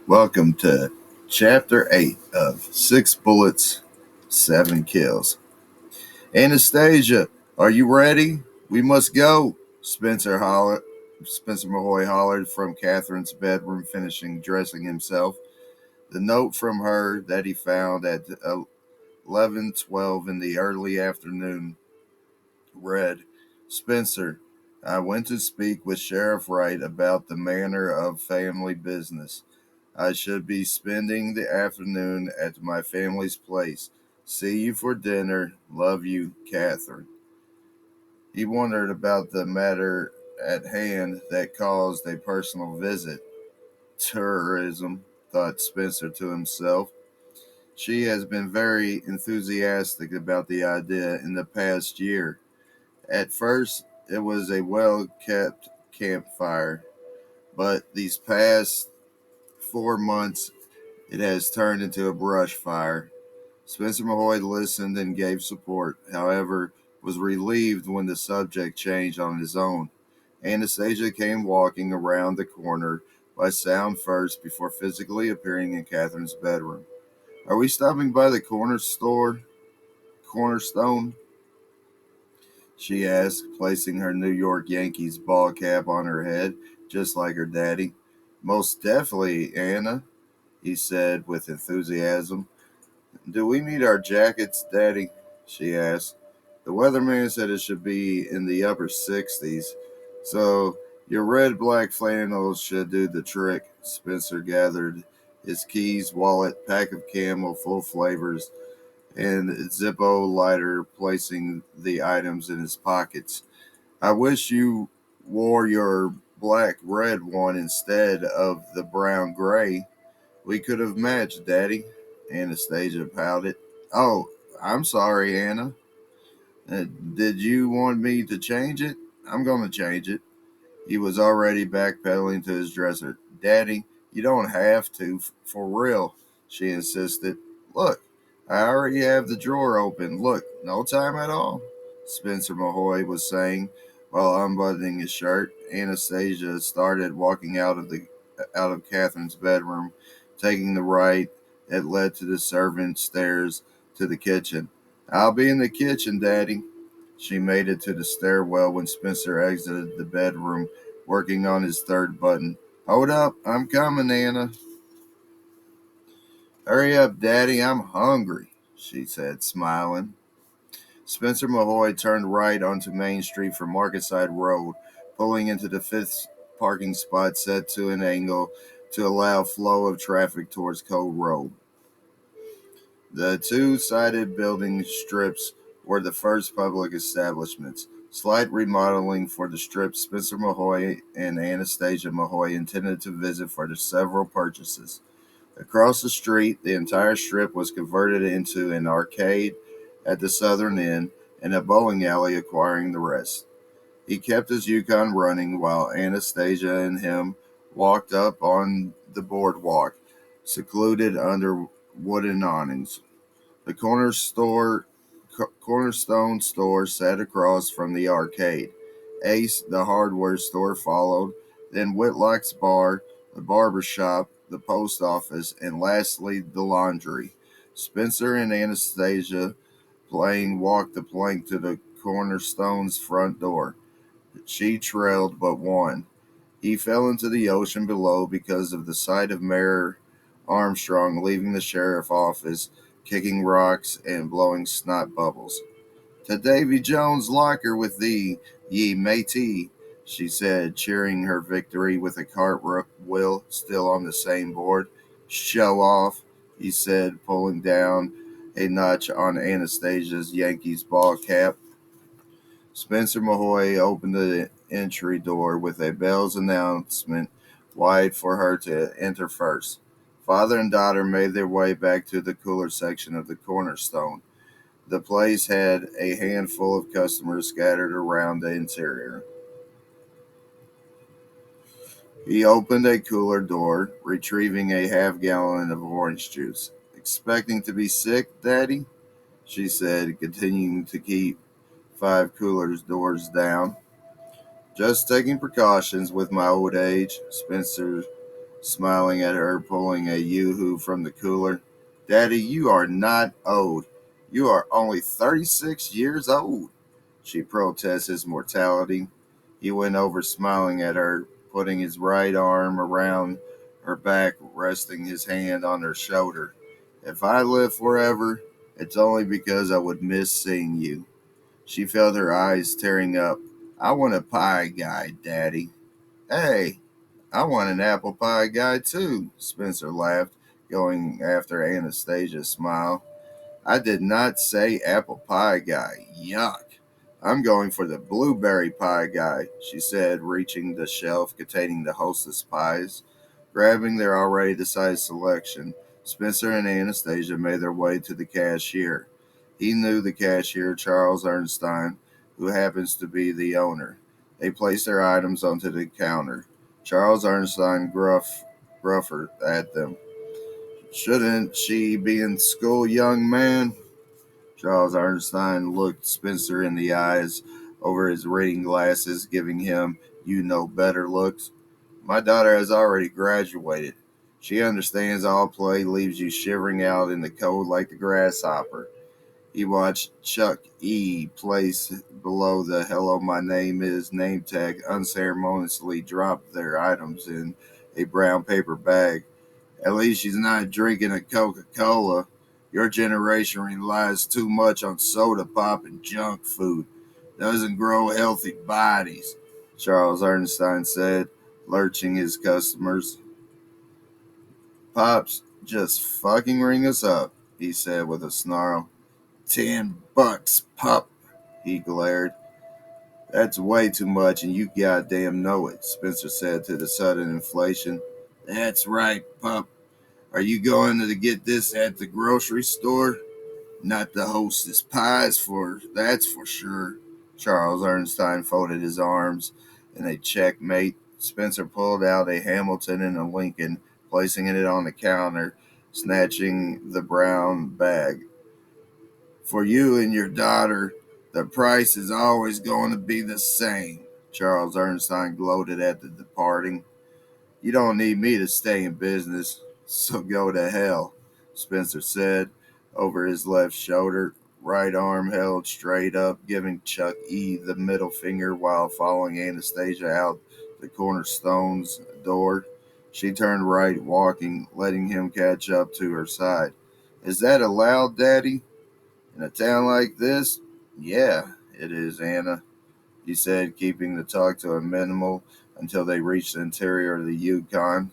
Welcome to Chapter 8 of Six Bullets, Seven Kills. Anastasia, are you ready? We must go, Spencer Mahoy hollered from Catherine's bedroom, finishing dressing himself. The note from her that he found at 11:12 in the early afternoon read, Spencer, I went to speak with Sheriff Wright about the manner of family business. I should be spending the afternoon at my family's place. See you for dinner. Love you, Catherine. He wondered about the matter at hand that caused a personal visit. Tourism, thought Spencer to himself. She has been very enthusiastic about the idea in the past year. At first, it was a well kept campfire, but these past 4 months it has turned into a brush fire. Spencer Mahoy listened and gave support, however, was relieved when the subject changed on his own. Anastasia came walking around the corner by sound first before physically appearing in Catherine's bedroom. Are we stopping by the Cornerstone? She asked, placing her New York Yankees ball cap on her head, just like her daddy. Most definitely, Anna, he said with enthusiasm. Do we need our jackets, Daddy? She asked. The weatherman said it should be in the upper 60s, so your red black flannels should do the trick. Spencer gathered his keys, wallet, pack of Camel, full flavors, and Zippo lighter, placing the items in his pockets. I wish you wore your black red one instead of the brown gray. We could have matched, Daddy. Anastasia pouted. Oh, I'm sorry, Anna. Did you want me to change it? I'm going to change it. He was already backpedaling to his dresser. Daddy, you don't have to, for real, she insisted. Look, I already have the drawer open. Look, no time at all, Spencer Mahoy was saying while unbuttoning his shirt. Anastasia started walking out of Catherine's bedroom, taking the right that led to the servant stairs to the kitchen. I'll be in the kitchen, Daddy. She made it to the stairwell when Spencer exited the bedroom, working on his third button. Hold up, I'm coming, Anna. Hurry up, Daddy, I'm hungry, she said, smiling. Spencer Mahoy turned right onto Main Street from Marketside Road, pulling into the fifth parking spot set to an angle to allow flow of traffic towards Code Road. The two-sided building strips were the first public establishments. Slight remodeling for the strip Spencer Mahoy and Anastasia Mahoy intended to visit for their several purchases. Across the street, the entire strip was converted into an arcade at the southern end and a bowling alley acquiring the rest. He kept his Yukon running while Anastasia and him walked up on the boardwalk, secluded under wooden awnings. The Cornerstone store sat across from the arcade. Ace, the hardware store, followed, then Whitlock's bar, the barber shop, the post office, and lastly the laundry. Spencer and Anastasia Blaine walked the plank to the Cornerstone's front door. She trailed but one. He fell into the ocean below because of the sight of Mayor Armstrong leaving the sheriff office, kicking rocks and blowing snot bubbles. To Davy Jones' locker with thee, ye matey, she said, cheering her victory with a cartwheel still on the same board. Show off, he said, pulling down a notch on Anastasia's Yankees ball cap. Spencer Mahoy opened the entry door with a bell's announcement wide for her to enter first. Father and daughter made their way back to the cooler section of the Cornerstone. The place had a handful of customers scattered around the interior. He opened a cooler door, retrieving a half-gallon of orange juice. Expecting to be sick, Daddy? She said, continuing to keep 5 coolers doors down. Just taking precautions with my old age, Spencer smiling at her, pulling a yoo-hoo from the cooler. Daddy, you are not old. You are only 36 years old, she protests his mortality. He went over, smiling at her, putting his right arm around her back, resting his hand on her shoulder. If I live forever, it's only because I would miss seeing you. She felt her eyes tearing up. I want a pie guy, Daddy. Hey, I want an apple pie guy too, Spencer laughed, going after Anastasia's smile. I did not say apple pie guy. Yuck. I'm going for the blueberry pie guy, she said, reaching the shelf containing the hostess pies. Grabbing their already decided selection, Spencer and Anastasia made their way to the cashier. He knew the cashier, Charles Ernstein, who happens to be the owner. They placed their items onto the counter. Charles Ernstein gruffered at them. Shouldn't she be in school, young man? Charles Ernstein looked Spencer in the eyes over his reading glasses, giving him you know better looks. My daughter has already graduated. She understands all play leaves you shivering out in the cold like the grasshopper. He watched Chuck E. place below the "Hello, my name is" name tag unceremoniously drop their items in a brown paper bag. At least she's not drinking a Coca-Cola. Your generation relies too much on soda pop and junk food. Doesn't grow healthy bodies, Charles Ernstein said, lurching his customers. Pops, just fucking ring us up, he said with a snarl. $10, pup, he glared. That's way too much, and you goddamn know it, Spencer said to the sudden inflation. That's right, pup. Are you going to get this at the grocery store? Not the hostess pies, for that's for sure. Charles Ernstein folded his arms in a checkmate. Spencer pulled out a Hamilton and a Lincoln, placing it on the counter, snatching the brown bag. For you and your daughter, the price is always going to be the same. Charles Ernstein gloated at the departing. You don't need me to stay in business, so go to hell, Spencer said over his left shoulder, right arm held straight up, giving Chuck E. the middle finger while following Anastasia out the cornerstone's door. She turned right, walking, letting him catch up to her side. Is that allowed, Daddy? In a town like this? Yeah, it is, Anna, he said, keeping the talk to a minimal until they reached the interior of the Yukon.